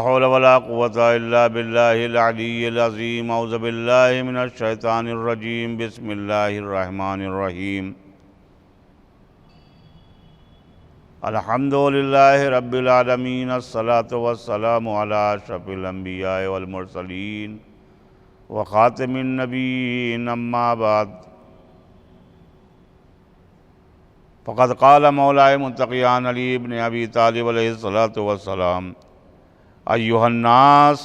حول ولا قوة إلا بالله العلي العظيم اعوذ بالله من الشيطان الرجيم بسم الله الرحمن الرحيم الحمد لله رب العالمين الصلاة والسلام على أشرف الأنبياء والمرسلين وخاتم النبيين أما بعد فقد قال مولاي منتقیان علی بن ابی طالب علیہ الصلاۃ والسلام ایھا الناس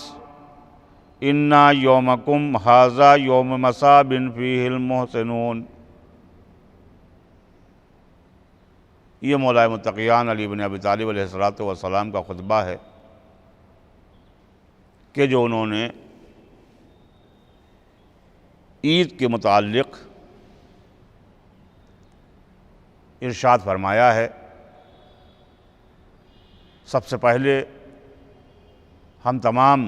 انا یومکم ھذا یوم مصاب فیہ المحسنون۔ یہ مولاي منتقیان علی بن ابی طالب علیہ الصلاۃ والسلام کا خطبہ ہے کہ جو انہوں نے عید کے متعلق ارشاد فرمایا ہے۔ سب سے پہلے ہم تمام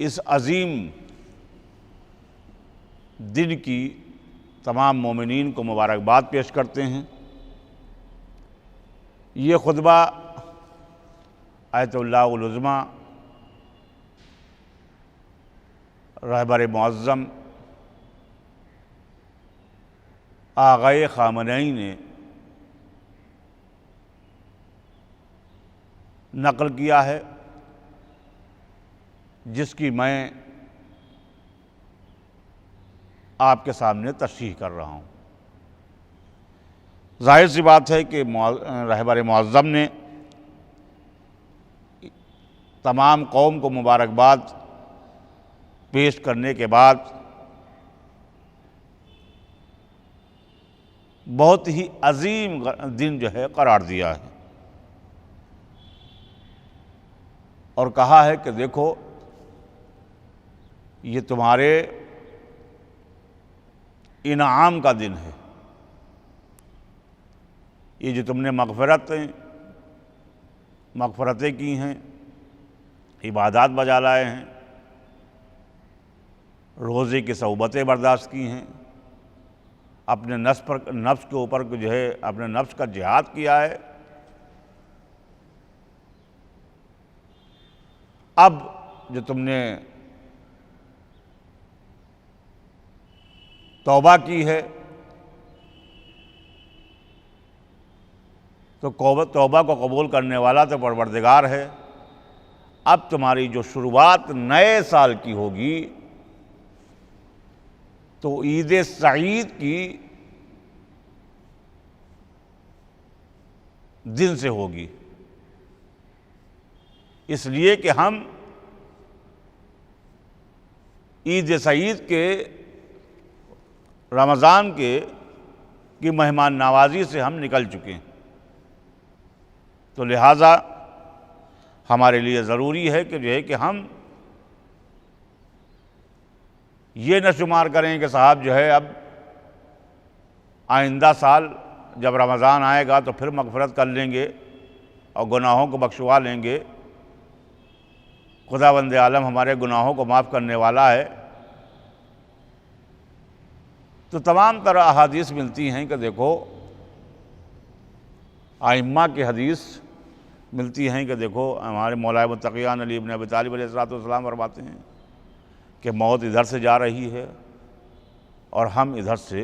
اس عظیم دن کی تمام مومنین کو مبارکباد پیش کرتے ہیں۔ یہ خطبہ آیت اللہ العظمیٰ رہبر معظم آغائے خامنئی نے نقل کیا ہے، جس کی میں آپ کے سامنے تشریح کر رہا ہوں۔ ظاہر سی بات ہے کہ رہبر معظم نے تمام قوم کو مبارکباد پیش کرنے کے بعد بہت ہی عظیم دن جو ہے قرار دیا ہے اور کہا ہے کہ دیکھو یہ تمہارے انعام کا دن ہے، یہ جو تم نے مغفرتیں کی ہیں، عبادات بجا لائے ہیں، روزے کی صعوبتیں برداشت کی ہیں، اپنے نفس کے اوپر جو ہے اپنے نفس کا جہاد کیا ہے، اب جو تم نے توبہ کی ہے تو توبہ کو قبول کرنے والا تو پروردگار ہے۔ اب تمہاری جو شروعات نئے سال کی ہوگی تو عید سعید کی دن سے ہوگی، اس لیے کہ ہم عید سعید کے رمضان کی مہمان نوازی سے ہم نکل چکے ہیں، تو لہٰذا ہمارے لیے ضروری ہے کہ جو ہے کہ ہم یہ نہ شمار کریں کہ صاحب جو ہے اب آئندہ سال جب رمضان آئے گا تو پھر مغفرت کر لیں گے اور گناہوں کو بخشوا لیں گے، خداوند عالم ہمارے گناہوں کو معاف کرنے والا ہے۔ تو تمام طرح احادیث ملتی ہیں کہ دیکھو ائمہ کی حدیث ملتی ہیں کہ دیکھو ہمارے مولاي منتقیان علی بن ابی طالب علیہ السلام فرماتے ہیں کہ موت ادھر سے جا رہی ہے اور ہم ادھر سے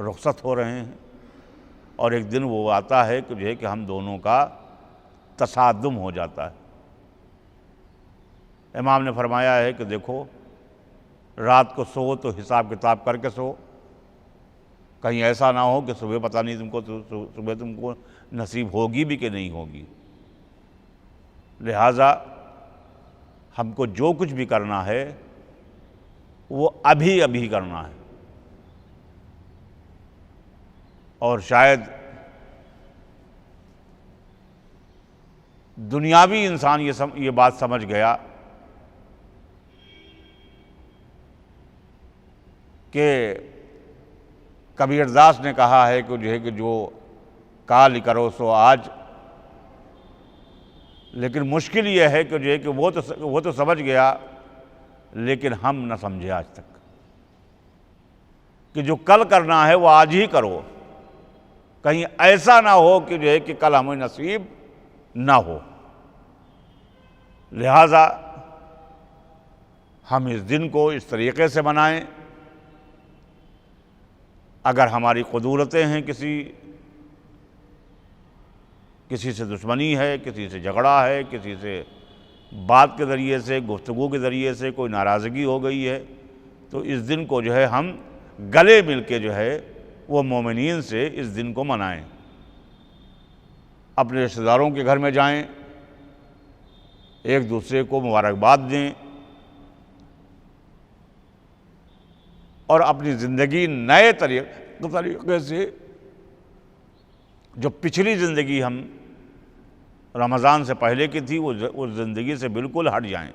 رخصت ہو رہے ہیں، اور ایک دن وہ آتا ہے کہ جو ہے کہ ہم دونوں کا تصادم ہو جاتا ہے۔ امام نے فرمایا ہے کہ دیکھو رات کو سو تو حساب کتاب کر کے سو، کہیں ایسا نہ ہو کہ صبح پتہ نہیں صبح تم کو نصیب ہوگی بھی کہ نہیں ہوگی۔ لہٰذا ہم کو جو کچھ بھی کرنا ہے وہ ابھی کرنا ہے، اور شاید دنیاوی انسان یہ بات سمجھ گیا کہ کبیر داس نے کہا ہے کہ جو کال کرو سو آج، لیکن مشکل یہ ہے کہ جو ہے کہ وہ تو سمجھ گیا لیکن ہم نہ سمجھے آج تک کہ جو کل کرنا ہے وہ آج ہی کرو، کہیں ایسا نہ ہو کہ جو ہے کہ کل ہمیں نصیب نہ ہو۔ لہٰذا ہم اس دن کو اس طریقے سے منائیں۔ اگر ہماری قدرتیں ہیں، کسی سے دشمنی ہے، کسی سے جھگڑا ہے، کسی سے بات کے ذریعے سے، گفتگو کے ذریعے سے کوئی ناراضگی ہو گئی ہے، تو اس دن کو جو ہے ہم گلے مل کے جو ہے وہ مومنین سے اس دن کو منائیں، اپنے رشتہ داروں کے گھر میں جائیں، ایک دوسرے کو مبارکباد دیں، اور اپنی زندگی نئے طریقے سے، جو پچھلی زندگی ہم رمضان سے پہلے کی تھی اس زندگی سے بالکل ہٹ جائیں،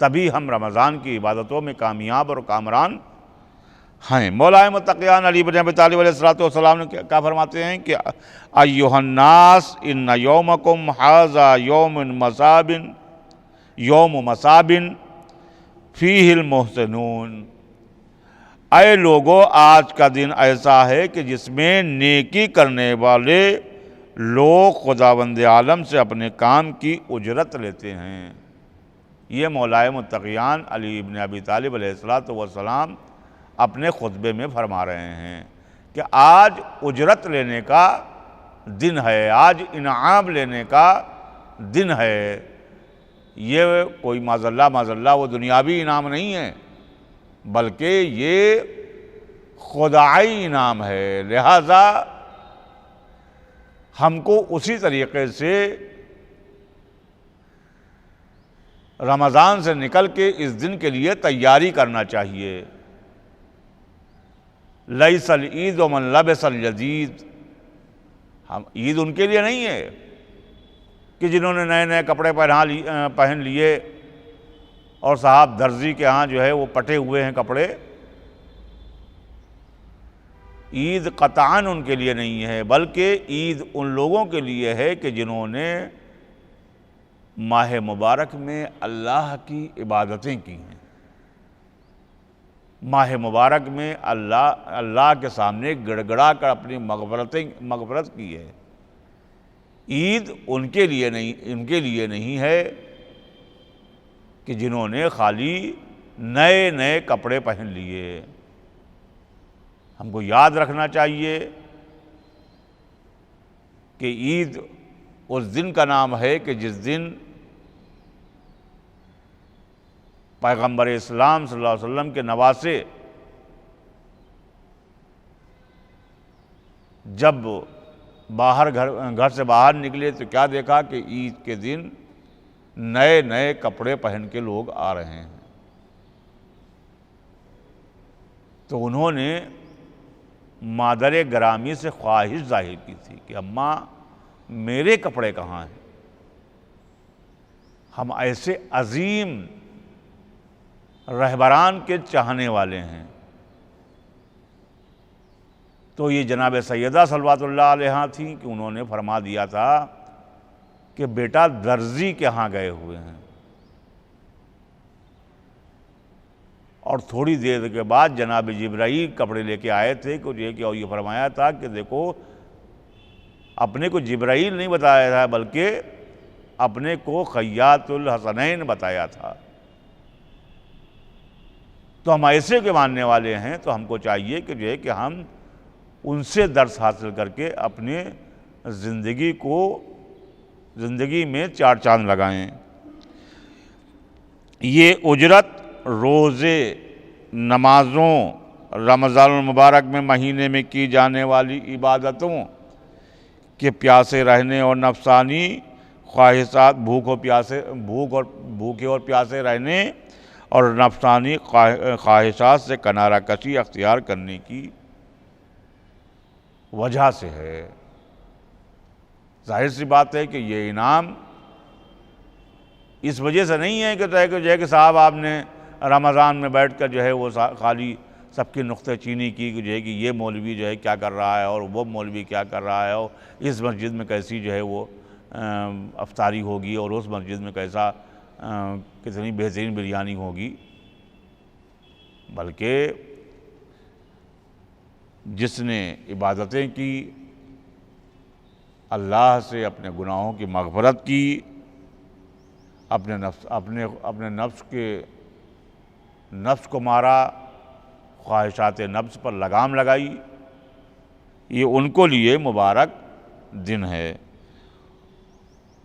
تبھی ہم رمضان کی عبادتوں میں کامیاب اور کامران ہیں۔ مولا متقیان علی بن ابی طالب علیہ السلام نے کیا فرماتے ہیں کہ ایھا الناس ان یومکم ھذا یوم مصاب فیہ المحسنون، اے لوگو آج کا دن ایسا ہے کہ جس میں نیکی کرنے والے لوگ خداوند عالم سے اپنے کام کی اجرت لیتے ہیں۔ یہ مولا متقیان علی بن ابی طالب علیہ السلام اپنے خطبے میں فرما رہے ہیں کہ آج اجرت لینے کا دن ہے، آج انعام لینے کا دن ہے۔ یہ کوئی معاذ اللہ وہ دنیاوی انعام نہیں ہے، بلکہ یہ خدائی انعام ہے۔ لہٰذا ہم کو اسی طریقے سے رمضان سے نکل کے اس دن کے لیے تیاری کرنا چاہیے۔ لیس العید من لبس الجدید، ہم عید ان کے لیے نہیں ہے کہ جنہوں نے نئے نئے کپڑے پہن لیے اور صاحب درزی کے ہاں جو ہے وہ پٹے ہوئے ہیں کپڑے۔ عید قطعاً ان کے لیے نہیں ہے، بلکہ عید ان لوگوں کے لیے ہے کہ جنہوں نے ماہ مبارک میں اللہ کی عبادتیں کی ہیں، ماہ مبارک میں اللہ کے سامنے گڑ گڑا کر اپنی مغفرت کی ہے۔ عید ان کے لیے نہیں ہے کہ جنہوں نے خالی نئے نئے کپڑے پہن لیے۔ ہم کو یاد رکھنا چاہیے کہ عید اس دن کا نام ہے کہ جس دن پیغمبر اسلام صلی اللہ علیہ وسلم کے نواسے جب گھر سے باہر نکلے تو کیا دیکھا کہ عید کے دن نئے نئے کپڑے پہن کے لوگ آ رہے ہیں۔ تو انہوں نے مادر گرامی سے خواہش ظاہر کی تھی کہ اماں میرے کپڑے کہاں ہیں؟ ہم ایسے عظیم رہبران کے چاہنے والے ہیں۔ تو یہ جناب سیدہ صلوات اللہ علیہا تھیں کہ انہوں نے فرما دیا تھا کہ بیٹا درزی کے ہاں گئے ہوئے ہیں، اور تھوڑی دیر کے بعد جناب جبرائیل کپڑے لے کے آئے تھے اور یہ فرمایا تھا کہ دیکھو اپنے کو جبرائیل نہیں بتایا تھا بلکہ اپنے کو خیاط الحسنین بتایا تھا۔ تو ہم ایسے کے ماننے والے ہیں، تو ہم کو چاہیے کہ جو ہے کہ ہم ان سے درس حاصل کر کے اپنے زندگی میں چار چاند لگائیں۔ یہ اجرت روزے، نمازوں، رمضان المبارک میں مہینے میں کی جانے والی عبادتوں کے پیاسے رہنے اور نفسانی خواہشات بھوکے اور پیاسے رہنے اور نفسانی خواہشات سے کنارہ کشی اختیار کرنے کی وجہ سے ہے۔ ظاہر سی بات ہے کہ یہ انعام اس وجہ سے نہیں ہے کہ صاحب آپ نے رمضان میں بیٹھ کر جو ہے وہ خالی سب کی نکتہ چینی کی جو ہے کہ یہ مولوی جو ہے کیا کر رہا ہے اور وہ مولوی کیا کر رہا ہے، اور اس مسجد میں کیسی جو ہے وہ افطاری ہوگی اور اس مسجد میں کتنی بہترین بریانی ہوگی، بلکہ جس نے عبادتیں کی، اللہ سے اپنے گناہوں کی مغفرت کی، اپنے نفس کو مارا، خواہشات نفس پر لگام لگائی، یہ ان کو لیے مبارک دن ہے۔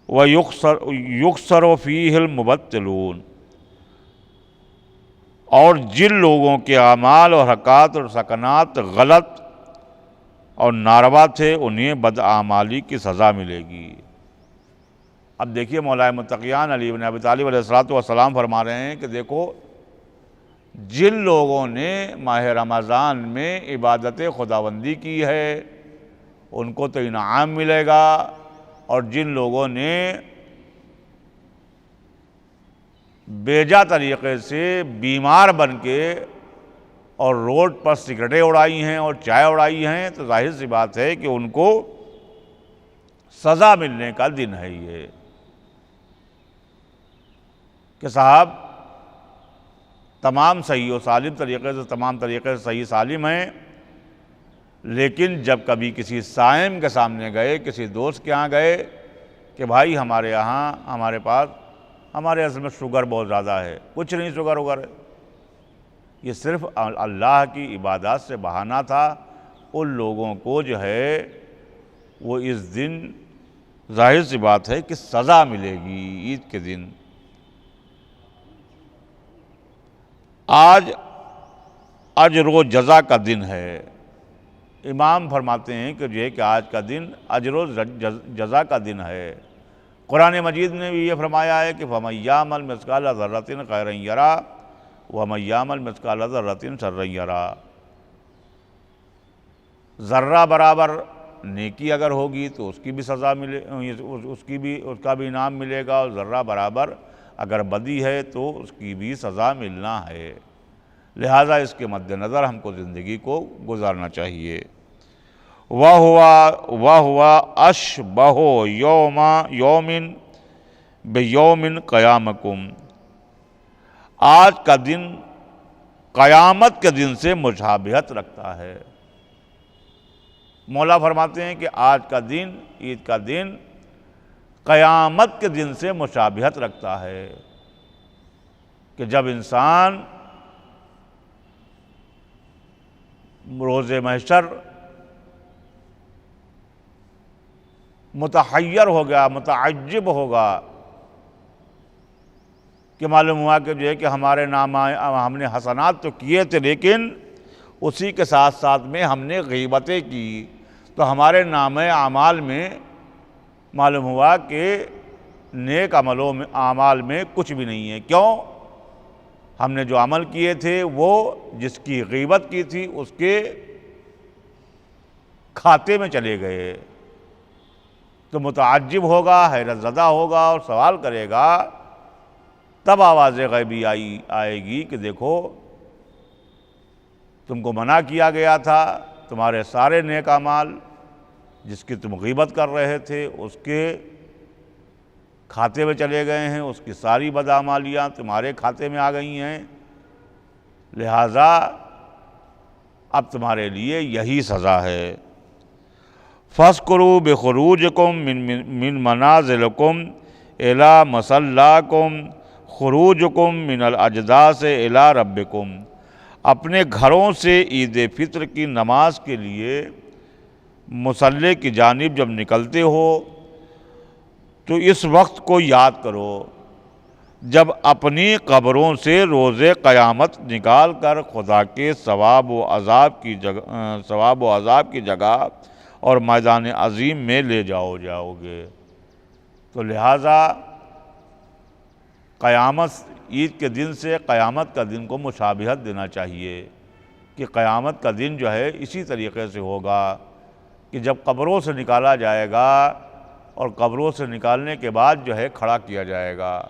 وَيُخْسَرُ فِيهِ الْمُبَطِّلُونَ، اور جن لوگوں کے اعمال اور حرکات اور سکنات غلط اور ناروا تھے انہیں بدعمالی کی سزا ملے گی۔ اب دیکھیے مولا متقیان علی بن ابی طالب علیہ السلام فرما رہے ہیں کہ دیکھو، جن لوگوں نے ماہ رمضان میں عبادت خداوندی کی ہے ان کو تو انعام ملے گا، اور جن لوگوں نے بیجا طریقے سے بیمار بن کے اور روڈ پر سگریٹیں اڑائی ہیں اور چائے اڑائی ہیں تو ظاہر سی بات ہے کہ ان کو سزا ملنے کا دن ہے یہ، کہ صاحب تمام صحیح و سالم طریقے سے صحیح سالم ہیں، لیکن جب کبھی کسی صائم کے سامنے گئے، کسی دوست کے ہاں گئے کہ بھائی ہمارے پاس ہمارے اصل میں شوگر بہت زیادہ ہے، کچھ نہیں شوگر ہے، یہ صرف اللہ کی عبادات سے بہانہ تھا، ان لوگوں کو جو ہے وہ اس دن ظاہر سی بات ہے کہ سزا ملے گی عید کے دن۔ آج اجر و جزا کا دن ہے، امام فرماتے ہیں کہ آج کا دن اجر و جزا کا دن ہے۔ قرآن مجید نے بھی یہ فرمایا ہے کہ فَمَن يَعْمَلْ مِثْقَالَ ذَرَّةٍ خَيْرًا يَرَهُ وَمَن يَعْمَلْ مِثْقَالَ ذَرَّةٍ شَرًّا يَرَهُ، ذرہ برابر نیکی اگر ہوگی تو اس کی بھی سزا اس کا بھی انعام ملے گا، اور ذرہ برابر اگر بدی ہے تو اس کی بھی سزا ملنا ہے، لہٰذا اس کے مد نظر ہم کو زندگی کو گزارنا چاہیے۔ وَهُوَ أَشْبَهُ يَوْمٍ بِيَوْمٍ قِيَامِكُمْ، آج کا دن قیامت کے دن سے مشابہت رکھتا ہے۔ مولا فرماتے ہیں کہ آج کا دن، عید کا دن، قیامت کے دن سے مشابہت رکھتا ہے، کہ جب انسان روز محشر متحیر ہو گیا، متعجب ہوگا کہ معلوم ہوا کہ جو ہے کہ ہمارے نام ہم نے حسنات تو کیے تھے، لیکن اسی کے ساتھ ساتھ میں ہم نے غیبتیں کی، تو ہمارے نام اعمال میں معلوم ہوا کہ نیک اعمال میں کچھ بھی نہیں ہے۔ کیوں؟ ہم نے جو عمل کیے تھے وہ جس کی غیبت کی تھی اس کے کھاتے میں چلے گئے، تو متعجب ہوگا، حیرت زدہ ہوگا اور سوال کرے گا، تب آواز غیبی آئے گی کہ دیکھو تم کو منع کیا گیا تھا، تمہارے سارے نیک اعمال جس کی تم غیبت کر رہے تھے اس کے کھاتے میں چلے گئے ہیں، اس کی ساری بدعمالیاں تمہارے کھاتے میں آ گئی ہیں، لہٰذا اب تمہارے لیے یہی سزا ہے۔ فَاسْكُرُوا بِخُرُوجِكُمْ مِنْ مَنَازِلِكُمْ إِلَىٰ مَصَلَّاكُمْ خُرُوجُكُمْ مِنَ الْأَجْدَاثِ إِلَىٰ رَبِّكُمْ، اپنے گھروں سے عید فطر کی نماز کے لیے مصلی کی جانب جب نکلتے ہو تو اس وقت کو یاد کرو جب اپنی قبروں سے روز قیامت نکال کر خدا کے ثواب و عذاب کی جگہ اور میدان عظیم میں لے جاؤ گے۔ تو لہٰذا عید کے دن سے قیامت کا دن کو مشابہت دینا چاہیے، کہ قیامت کا دن جو ہے اسی طریقے سے ہوگا کہ جب قبروں سے نکالا جائے گا اور قبروں سے نکالنے کے بعد جو ہے کھڑا کیا جائے گا،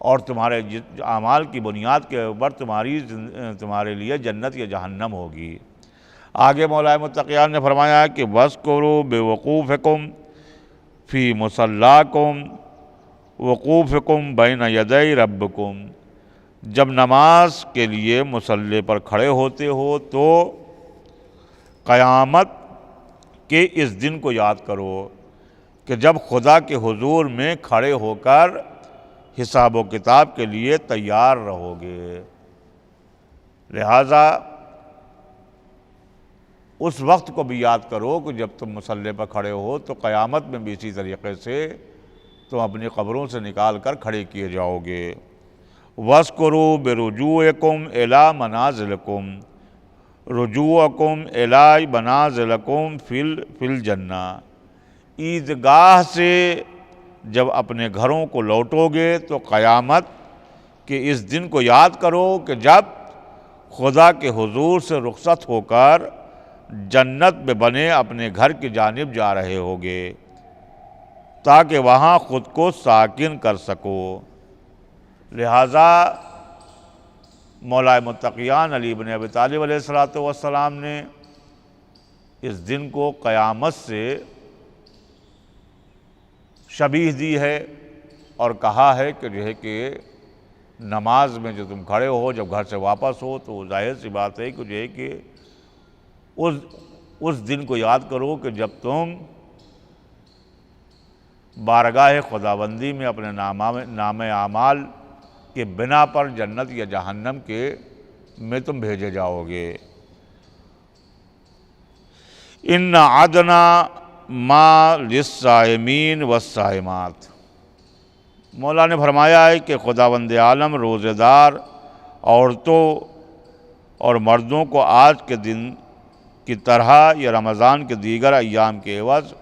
اور تمہارے اعمال کی بنیاد کے اوپر تمہارے لیے جنت یا جہنم ہوگی۔ آگے مولا متقیان نے فرمایا کہ وَاذْكُرُوا بِوُقُوفِكُمْ فِي مُصَلَّاكُمْ وقوفکم بین یدی ربکم، جب نماز کے لیے مصلی پر کھڑے ہوتے ہو تو قیامت کے اس دن کو یاد کرو کہ جب خدا کے حضور میں کھڑے ہو کر حساب و کتاب کے لیے تیار رہو گے۔ لہذا اس وقت کو بھی یاد کرو کہ جب تم مصلی پر کھڑے ہو تو قیامت میں بھی اسی طریقے سے تم اپنی قبروں سے نکال کر کھڑے کیے جاؤ گے۔ وَاذْكُرُوا بِرُجُوعِكُمْ إِلَىٰ مَنَازِلِكُمْ رجوعکم الی منازلکم فی الجنہ، عیدگاہ سے جب اپنے گھروں کو لوٹو گے تو قیامت کے اس دن کو یاد کرو کہ جب خدا کے حضور سے رخصت ہو کر جنت میں بنے اپنے گھر کی جانب جا رہے ہوگے تاکہ وہاں خود کو ساکن کر سکو۔ لہذا مولا متقیان علی بن ابی طالب علیہ السلام نے اس دن کو قیامت سے شبیہ دی ہے اور کہا ہے کہ جو ہے کہ نماز میں جو تم کھڑے ہو جب گھر سے واپس ہو تو ظاہر سی بات ہے کہ جو ہے کہ اس دن کو یاد کرو کہ جب تم بارگاہ خداوندی میں اپنے نام اعمال کے بنا پر جنت یا جہنم کے میں تم بھیجے جاؤ گے۔ ان عدنا ما للصائمین والصائمات، مولا نے فرمایا ہے کہ خداوند عالم روزے دار عورتوں اور مردوں کو آج کے دن کی طرح یا رمضان کے دیگر ایام کے عوض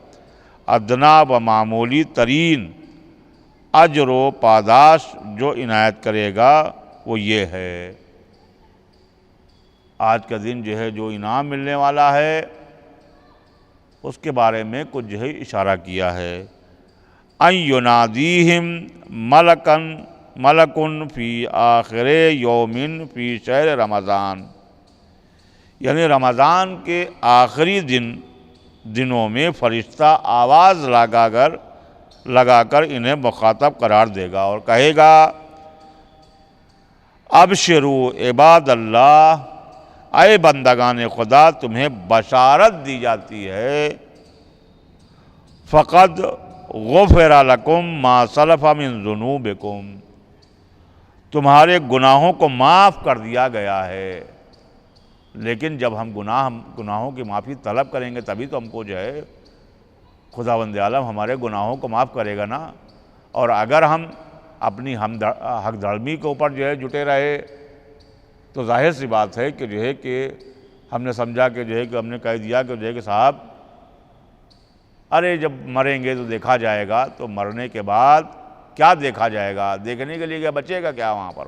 ادنا و معمولی ترین اجر و پاداش جو عنایت کرے گا وہ یہ ہے۔ آج کا دن جو ہے جو انعام ملنے والا ہے اس کے بارے میں کچھ جو ہے اشارہ کیا ہے۔ ان ینادیہم ملکن فی آخر یومن فی شہر رمضان، یعنی رمضان کے آخری دنوں میں فرشتہ آواز لگا کر انہیں مخاطب قرار دے گا اور کہے گا ابشروا عباد اللہ، اے بندگان خدا تمہیں بشارت دی جاتی ہے، فقد غفر لکم ما سلف من ذنوبکم، تمہارے گناہوں کو معاف کر دیا گیا ہے۔ لیکن جب ہم گناہوں کی معافی طلب کریں گے تبھی تو ہم کو جو ہے خداوند عالم ہمارے گناہوں کو معاف کرے گا نا۔ اور اگر ہم اپنی حق دھڑمی کے اوپر جو ہے جٹے رہے تو ظاہر سی بات ہے کہ جو ہے کہ ہم نے سمجھا کہ جو ہے کہ ہم نے کہہ دیا کہ جو ہے کہ صاحب ارے جب مریں گے تو دیکھا جائے گا، تو مرنے کے بعد کیا دیکھا جائے گا؟ دیکھنے کے لیے کیا بچے گا کیا وہاں پر؟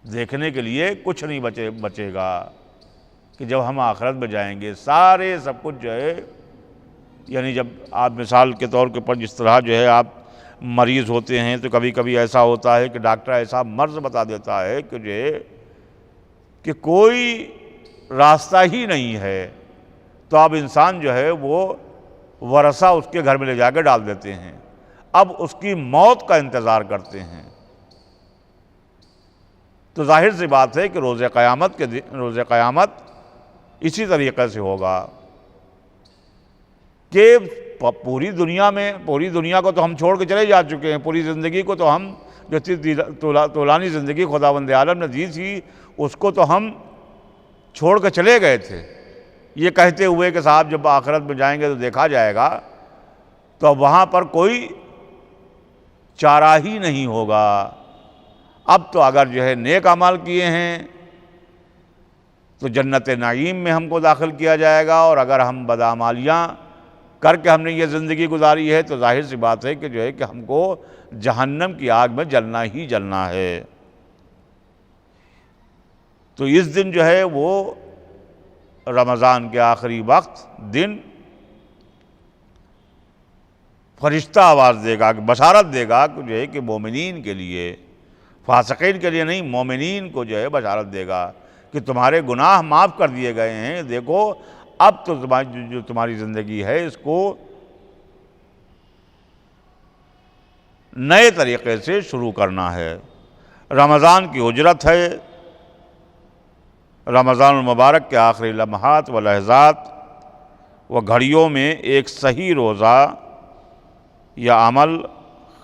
دیکھنے کے لیے کچھ نہیں بچے گا کہ جب ہم آخرت میں جائیں گے سارے سب کچھ جو ہے، یعنی جب آپ مثال کے طور کے پر جس طرح جو ہے آپ مریض ہوتے ہیں تو کبھی کبھی ایسا ہوتا ہے کہ ڈاکٹر ایسا مرض بتا دیتا ہے کہ جو ہے کہ کوئی راستہ ہی نہیں ہے، تو اب انسان جو ہے وہ ورثہ اس کے گھر میں لے جا کے ڈال دیتے ہیں، اب اس کی موت کا انتظار کرتے ہیں۔ تو ظاہر سی بات ہے کہ روز قیامت اسی طریقے سے ہوگا کہ پوری دنیا کو تو ہم چھوڑ کے چلے جا چکے ہیں، پوری زندگی کو تو ہم جو طولانی زندگی خداوند عالم نے دی تھی اس کو تو ہم چھوڑ کے چلے گئے تھے، یہ کہتے ہوئے کہ صاحب جب آخرت میں جائیں گے تو دیکھا جائے گا، تو اب وہاں پر کوئی چارہ ہی نہیں ہوگا۔ اب تو اگر جو ہے نیک اعمال کیے ہیں تو جنت نعیم میں ہم کو داخل کیا جائے گا، اور اگر ہم بدعمالیاں کر کے ہم نے یہ زندگی گزاری ہے تو ظاہر سی بات ہے کہ جو ہے کہ ہم کو جہنم کی آگ میں جلنا ہی جلنا ہے۔ تو اس دن جو ہے وہ رمضان کے آخری وقت دن فرشتہ آواز دے گا، بشارت دے گا کہ جو ہے کہ مومنین کے لیے، فاسقین کے لیے نہیں، مومنین کو جو ہے بشارت دے گا کہ تمہارے گناہ معاف کر دیے گئے ہیں، دیکھو اب تو جو تمہاری زندگی ہے اس کو نئے طریقے سے شروع کرنا ہے۔ رمضان کی اجرت ہے، رمضان المبارک کے آخری لمحات و لحظات و گھڑیوں میں ایک صحیح روزہ یا عمل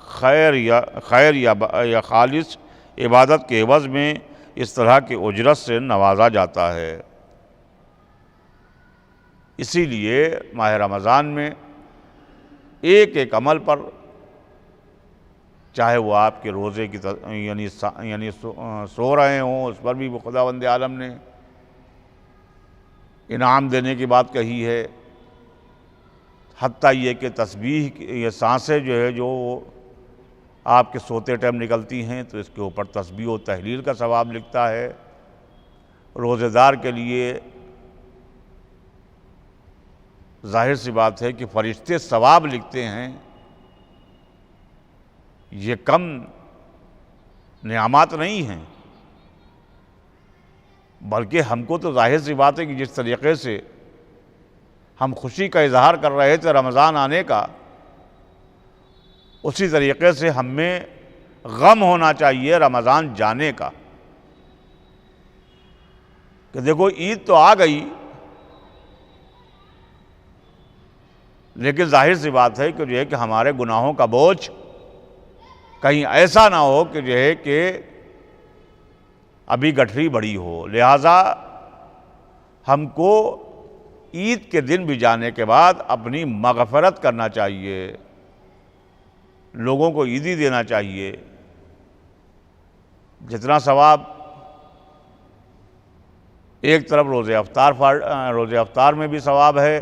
خیر یا خالص عبادت کے عوض میں اس طرح کی اجرت سے نوازا جاتا ہے۔ اسی لیے ماہ رمضان میں ایک ایک عمل پر، چاہے وہ آپ کے روزے کی یعنی سو رہے ہوں، اس پر بھی خداوند عالم نے انعام دینے کی بات کہی ہے، حتیٰ یہ کہ تسبیح یہ سانسیں جو ہے جو آپ کے سوتے ٹائم نکلتی ہیں تو اس کے اوپر تسبیح و تحلیل کا ثواب لکھتا ہے۔ روزے دار کے لیے ظاہر سی بات ہے کہ فرشتے ثواب لکھتے ہیں، یہ کم نعمات نہیں ہیں، بلکہ ہم کو تو ظاہر سی بات ہے کہ جس طریقے سے ہم خوشی کا اظہار کر رہے تھے رمضان آنے کا، اسی طریقے سے ہم میں غم ہونا چاہیے رمضان جانے کا، کہ دیکھو عید تو آ گئی، لیکن ظاہر سی بات ہے کہ جو ہے کہ ہمارے گناہوں کا بوجھ کہیں ایسا نہ ہو کہ جو ہے کہ ابھی گٹھری بڑی ہو، لہٰذا ہم کو عید کے دن بھی جانے کے بعد اپنی مغفرت کرنا چاہیے، لوگوں کو عیدی دینا چاہیے۔ جتنا ثواب ایک طرف روزے افطار میں بھی ثواب ہے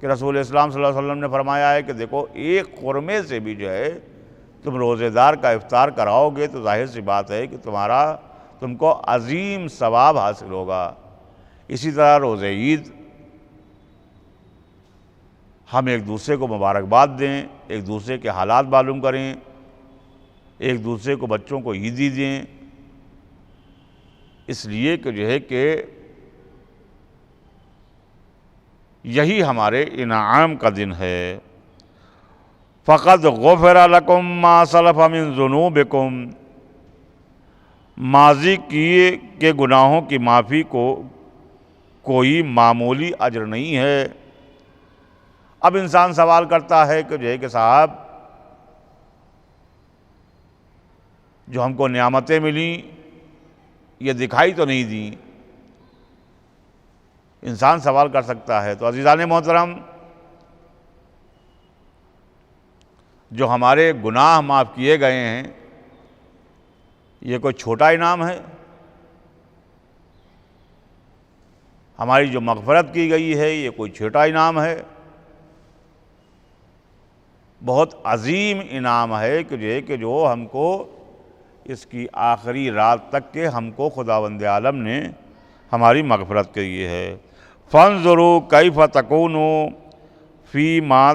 کہ رسول اسلام صلی اللہ علیہ وسلم نے فرمایا ہے کہ دیکھو ایک خرمے سے بھی جو ہے تم روزے دار کا افطار کراؤ گے تو ظاہر سی بات ہے کہ تم کو عظیم ثواب حاصل ہوگا۔ اسی طرح روزے عید ہم ایک دوسرے کو مبارکباد دیں، ایک دوسرے کے حالات معلوم کریں، ایک دوسرے کو بچوں کو عیدی دیں، اس لیے کہ جو ہے کہ یہی ہمارے انعام کا دن ہے۔ فَقَدْ غُفِرَ لَكُم مَّا سَلَفَ مِن ذُنُوبِكُم، ماضی کے گناہوں کی معافی کو کوئی معمولی اجر نہیں ہے۔ اب انسان سوال کرتا ہے کہ جو ہے کہ صاحب جو ہم کو نعمتیں ملیں یہ دکھائی تو نہیں دیں، انسان سوال کر سکتا ہے۔ تو عزیزان محترم، جو ہمارے گناہ معاف کیے گئے ہیں یہ کوئی چھوٹا انعام ہے؟ ہماری جو مغفرت کی گئی ہے یہ کوئی چھوٹا انعام ہے؟ بہت عظیم انعام ہے کہ جو ہم کو اس کی آخری رات تک کے ہم کو خداوند عالم نے ہماری مغفرت کی ہے۔ فَانظُرُوا كَيْفَ تَكُونُوا فِي مَا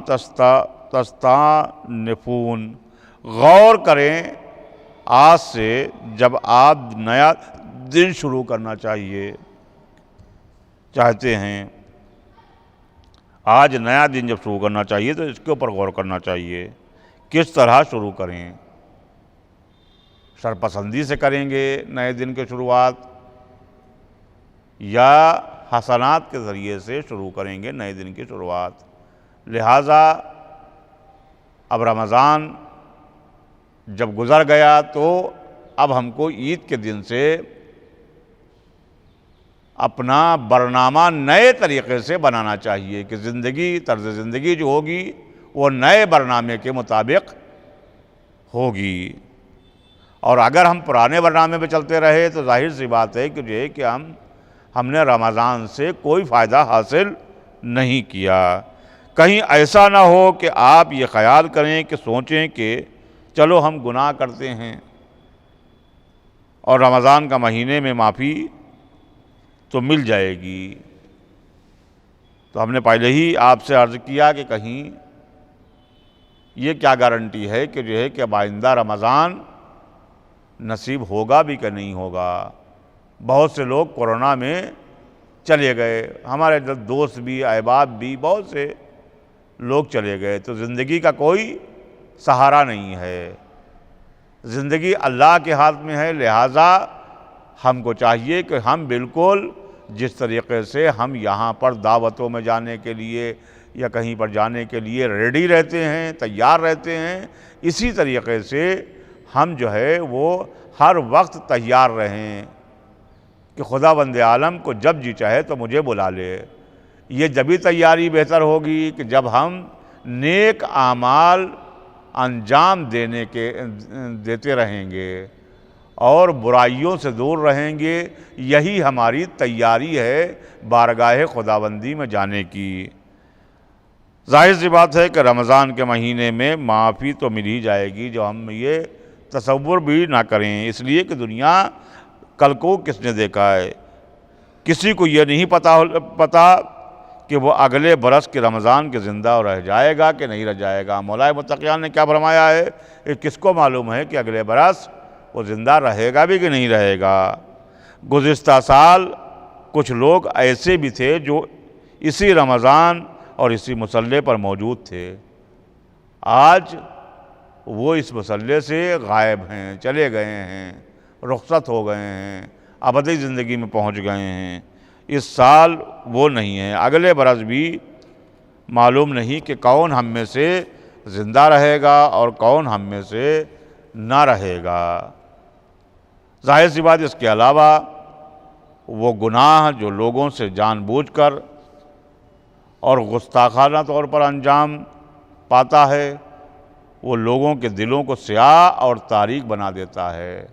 تَسْتَأْنِفُونَ، غور کریں آج سے جب آپ نیا دن شروع کرنا چاہتے ہیں، آج نیا دن جب شروع کرنا چاہیے تو اس کے اوپر غور کرنا چاہیے، کس طرح شروع کریں؟ سرپسندی سے کریں گے نئے دن کی شروعات، یا حسنات کے ذریعے سے شروع کریں گے نئے دن کی شروعات؟ لہٰذا اب رمضان جب گزر گیا تو اب ہم کو عید کے دن سے اپنا برنامہ نئے طریقے سے بنانا چاہیے کہ طرز زندگی جو ہوگی وہ نئے برنامے کے مطابق ہوگی، اور اگر ہم پرانے برنامے پہ چلتے رہے تو ظاہر سی بات ہے کہ ہم نے رمضان سے کوئی فائدہ حاصل نہیں کیا۔ کہیں ایسا نہ ہو کہ آپ یہ خیال کریں کہ سوچیں کہ چلو ہم گناہ کرتے ہیں اور رمضان کا مہینے میں معافی تو مل جائے گی۔ تو ہم نے پہلے ہی آپ سے عرض کیا کہ کہیں یہ کیا گارنٹی ہے کہ اب آئندہ رمضان نصیب ہوگا بھی کہ نہیں ہوگا؟ بہت سے لوگ کورونا میں چلے گئے، ہمارے دوست بھی، احباب بھی، بہت سے لوگ چلے گئے، تو زندگی کا کوئی سہارا نہیں ہے، زندگی اللہ کے ہاتھ میں ہے۔ لہٰذا ہم کو چاہیے کہ ہم بالکل جس طریقے سے ہم یہاں پر دعوتوں میں جانے کے لیے، یا کہیں پر جانے کے لیے ریڈی رہتے ہیں، تیار رہتے ہیں، اسی طریقے سے ہم جو ہے وہ ہر وقت تیار رہیں کہ خداوند عالم کو جب جی چاہے تو مجھے بلا لے۔ یہ جبھی تیاری بہتر ہوگی کہ جب ہم نیک اعمال انجام دیتے رہیں گے اور برائیوں سے دور رہیں گے۔ یہی ہماری تیاری ہے بارگاہ خداوندی میں جانے کی۔ ظاہر سی بات ہے کہ رمضان کے مہینے میں معافی تو مل ہی جائے گی، جو ہم یہ تصور بھی نہ کریں، اس لیے کہ دنیا کل کو کس نے دیکھا ہے۔ کسی کو یہ نہیں پتا کہ وہ اگلے برس کے رمضان کے زندہ رہ جائے گا کہ نہیں رہ جائے گا۔ مولا متقیان نے کیا فرمایا ہے کہ کس کو معلوم ہے کہ اگلے برس وہ زندہ رہے گا بھی کہ نہیں رہے گا۔ گزشتہ سال کچھ لوگ ایسے بھی تھے جو اسی رمضان اور اسی مصلے پر موجود تھے، آج وہ اس مصلے سے غائب ہیں، چلے گئے ہیں، رخصت ہو گئے ہیں، ابدی زندگی میں پہنچ گئے ہیں۔ اس سال وہ نہیں ہیں، اگلے برس بھی معلوم نہیں کہ کون ہم میں سے زندہ رہے گا اور کون ہم میں سے نہ رہے گا۔ ظاہر سی بات اس کے علاوہ وہ گناہ جو لوگوں سے جان بوجھ کر اور گستاخانہ طور پر انجام پاتا ہے، وہ لوگوں کے دلوں کو سیاہ اور تاریک بنا دیتا ہے۔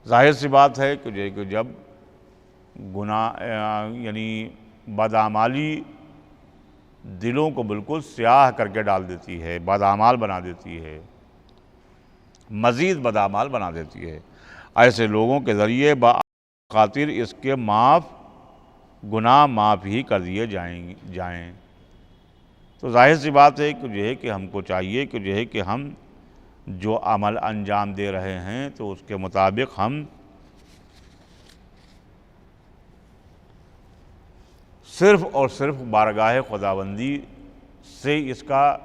ظاہر سی بات ہے کہ جب گناہ یعنی بدعمالی دلوں کو بالکل سیاہ کر کے ڈال دیتی ہے، بدعمال بنا دیتی ہے، مزید بدعمال بنا دیتی ہے۔ ایسے لوگوں کے ذریعے خاطر اس کے گناہ معاف ہی کر دیے جائیں۔ تو ظاہر سی بات ہے کہ ہم کو چاہیے کہ ہم جو عمل انجام دے رہے ہیں تو اس کے مطابق ہم صرف اور صرف بارگاہ خداوندی سے اس کا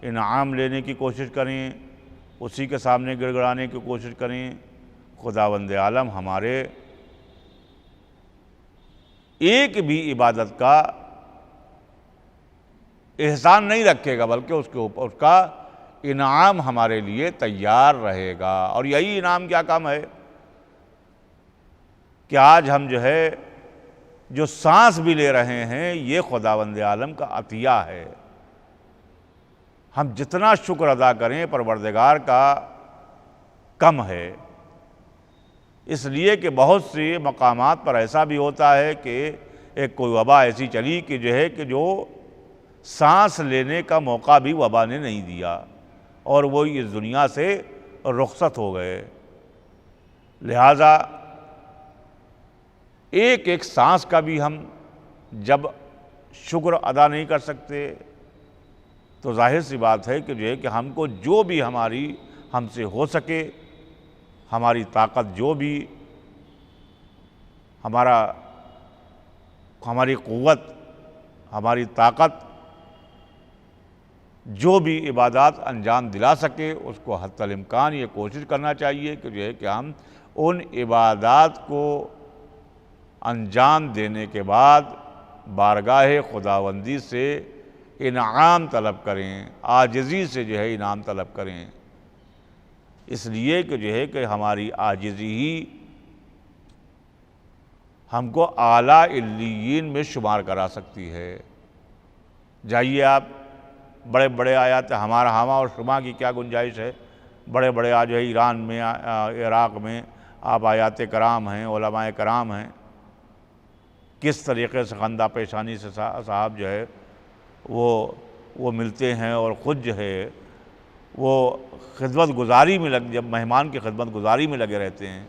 انعام لینے کی کوشش کریں، اسی کے سامنے گڑ گڑانے کی کوشش کریں۔ خداوند عالم ہمارے ایک بھی عبادت کا احسان نہیں رکھے گا، بلکہ اس کے اوپر اس کا انعام ہمارے لیے تیار رہے گا۔ اور یہی انعام کیا کام ہے کہ آج ہم جو سانس بھی لے رہے ہیں، یہ خداوند عالم کا عطیہ ہے۔ ہم جتنا شکر ادا کریں پروردگار کا کم ہے، اس لیے کہ بہت سے مقامات پر ایسا بھی ہوتا ہے کہ ایک کوئی وبا ایسی چلی کہ جو سانس لینے کا موقع بھی وبا نے نہیں دیا اور وہ اس دنیا سے رخصت ہو گئے۔ لہٰذا ایک ایک سانس کا بھی ہم جب شکر ادا نہیں کر سکتے تو ظاہر سی بات ہے کہ ہم کو جو بھی ہم سے ہو سکے، ہماری طاقت جو بھی، ہماری قوت، ہماری طاقت جو بھی عبادات انجام دلا سکے، اس کو حتی الامکان یہ کوشش کرنا چاہیے کہ ہم ان عبادات کو انجام دینے کے بعد بارگاہ خداوندی سے انعام طلب کریں، عاجزی سے انعام طلب کریں۔ اس لیے کہ ہماری عاجزی ہی ہم کو اعلیٰ علیین میں شمار کرا سکتی ہے۔ جائیے آپ بڑے بڑے آیات، ہمارا اور شما کی کیا گنجائش ہے؟ بڑے بڑے آج ایران میں، عراق میں آپ آیات کرام ہیں، علماء کرام ہیں، کس طریقے سے خندہ پیشانی سے صاحب وہ ملتے ہیں اور خود وہ خدمت گزاری میں جب مہمان کی خدمت گزاری میں لگے رہتے ہیں۔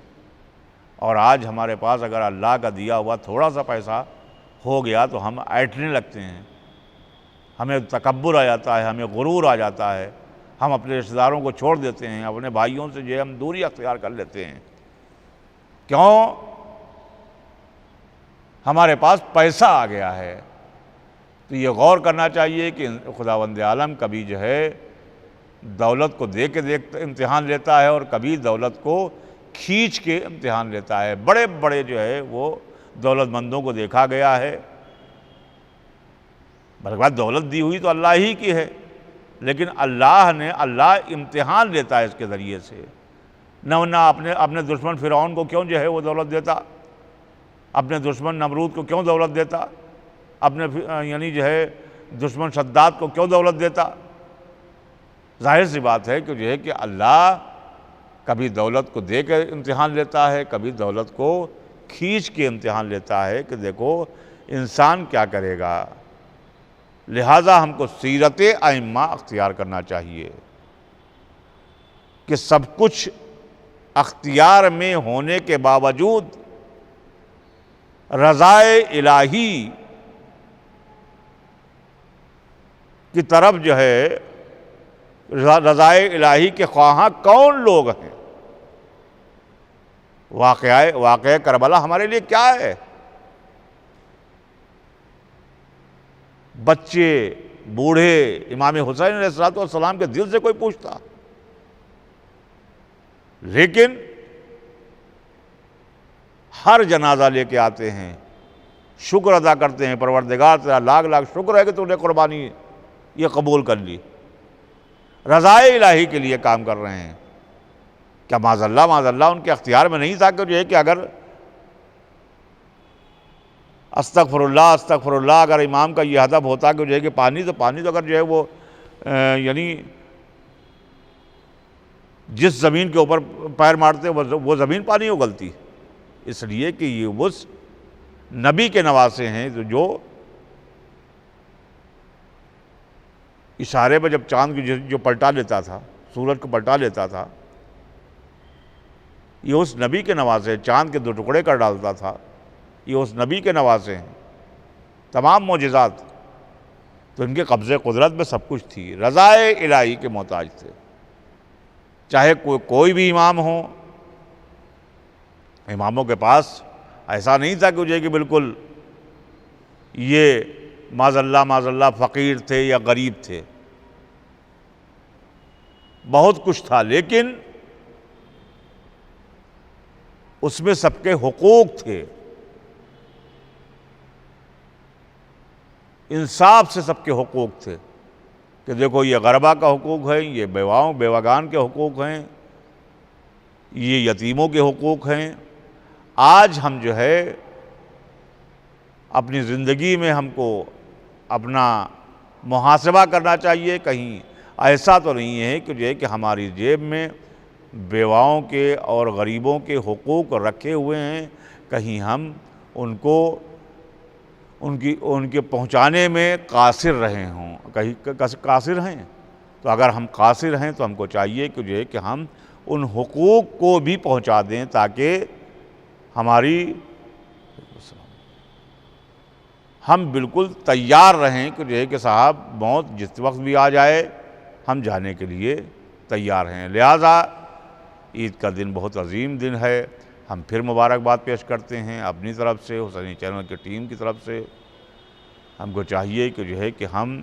اور آج ہمارے پاس اگر اللہ کا دیا ہوا تھوڑا سا پیسہ ہو گیا تو ہم ایٹھنے لگتے ہیں، ہمیں تکبر آ جاتا ہے، ہمیں غرور آ جاتا ہے، ہم اپنے رشتہ داروں کو چھوڑ دیتے ہیں، اپنے بھائیوں سے ہم دوری اختیار کر لیتے ہیں۔ کیوں؟ ہمارے پاس پیسہ آ گیا ہے۔ تو یہ غور کرنا چاہیے کہ خداوند عالم کبھی دولت کو دے کے امتحان لیتا ہے اور کبھی دولت کو کھینچ کے امتحان لیتا ہے۔ بڑے بڑے وہ دولت مندوں کو دیکھا گیا ہے، بلکہ بات دولت دی ہوئی تو اللہ ہی کی ہے، لیکن اللہ امتحان لیتا ہے اس کے ذریعے سے۔ نہ اپنے دشمن فرعون کو کیوں جو ہے وہ دولت دیتا، اپنے دشمن نمرود کو کیوں دولت دیتا، اپنے یعنی جو ہے دشمن شداد کو کیوں دولت دیتا؟ ظاہر سی بات ہے کہ جو ہے کہ اللہ کبھی دولت کو دے کے امتحان لیتا ہے، کبھی دولت کو کھینچ کے امتحان لیتا ہے کہ دیکھو انسان کیا کرے گا۔ لہٰذا ہم کو سیرت ائمہ اختیار کرنا چاہیے کہ سب کچھ اختیار میں ہونے کے باوجود رضائے الہی کی طرف جو ہے رضائے الہی کے خواہاں کون لوگ ہیں۔ واقعہ کربلا ہمارے لیے کیا ہے؟ بچے، بوڑھے، امام حسین علیہ السلام کے دل سے کوئی پوچھتا؟ لیکن ہر جنازہ لے کے آتے ہیں، شکر ادا کرتے ہیں، پروردگار تیرا لاکھ لاکھ شکر ہے کہ تو نے قربانی یہ قبول کر لی، رضائے الہی کے لیے کام کر رہے ہیں۔ کیا معاذ اللہ ان کے اختیار میں نہیں تھا کہ جو ہے کہ اگر استغفر اللہ اگر امام کا یہ ہدف ہوتا کہ جو ہے کہ پانی تو اگر جو ہے وہ یعنی جس زمین کے اوپر پیر مارتے وہ زمین پانی اگلتی، اس لیے کہ یہ اس نبی کے نواسے ہیں جو اشارے پر جب چاند کی جو پلٹا لیتا تھا، سورج کو پلٹا لیتا تھا، یہ اس نبی کے نواسے ہیں۔ چاند کے 2 ٹکڑے کر ڈالتا تھا، یہ اس نبی کے نواسے ہیں۔ تمام معجزات تو ان کے قبضے قدرت میں سب کچھ تھی، رضائے الہی کے محتاج تھے۔ چاہے کوئی بھی امام ہو، اماموں کے پاس ایسا نہیں تھا کہ بالکل یہ معاذ اللہ فقیر تھے یا غریب تھے، بہت کچھ تھا، لیکن اس میں سب کے حقوق تھے، انصاف سے سب کے حقوق تھے کہ دیکھو یہ غربا کا حقوق ہے، یہ بیواگان کے حقوق ہیں، یہ یتیموں کے حقوق ہیں۔ آج ہم جو ہے اپنی زندگی میں ہم کو اپنا محاسبہ کرنا چاہیے، کہیں ایسا تو نہیں ہے کہ جو ہے کہ ہماری جیب میں بیواؤں کے اور غریبوں کے حقوق رکھے ہوئے ہیں، کہیں ہم ان کو ان کے پہنچانے میں قاصر رہے ہوں، کہیں قاصر ہیں۔ تو اگر ہم قاصر ہیں تو ہم کو چاہیے کہ جو ہے کہ ہم ان حقوق کو بھی پہنچا دیں، تاکہ ہم بالکل تیار رہیں کہ جو ہے کہ صاحب موت جس وقت بھی آ جائے ہم جانے کے لیے تیار ہیں۔ لہٰذا عید کا دن بہت عظیم دن ہے۔ ہم پھر مبارکباد پیش کرتے ہیں اپنی طرف سے، حسینی چینل کی ٹیم کی طرف سے۔ ہم کو چاہیے کہ جو ہے کہ ہم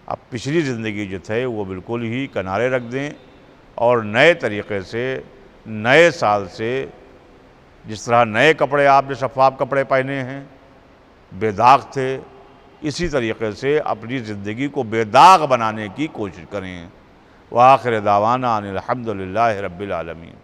اب پچھلی زندگی جو تھے وہ بالکل ہی کنارے رکھ دیں، اور نئے طریقے سے نئے سال سے جس طرح نئے کپڑے آپ نے شفاف کپڑے پہنے ہیں، بے داغ تھے، اسی طریقے سے اپنی زندگی کو بے داغ بنانے کی کوشش کریں۔ وآخر دعوانا ان الحمد للہ رب العالمین۔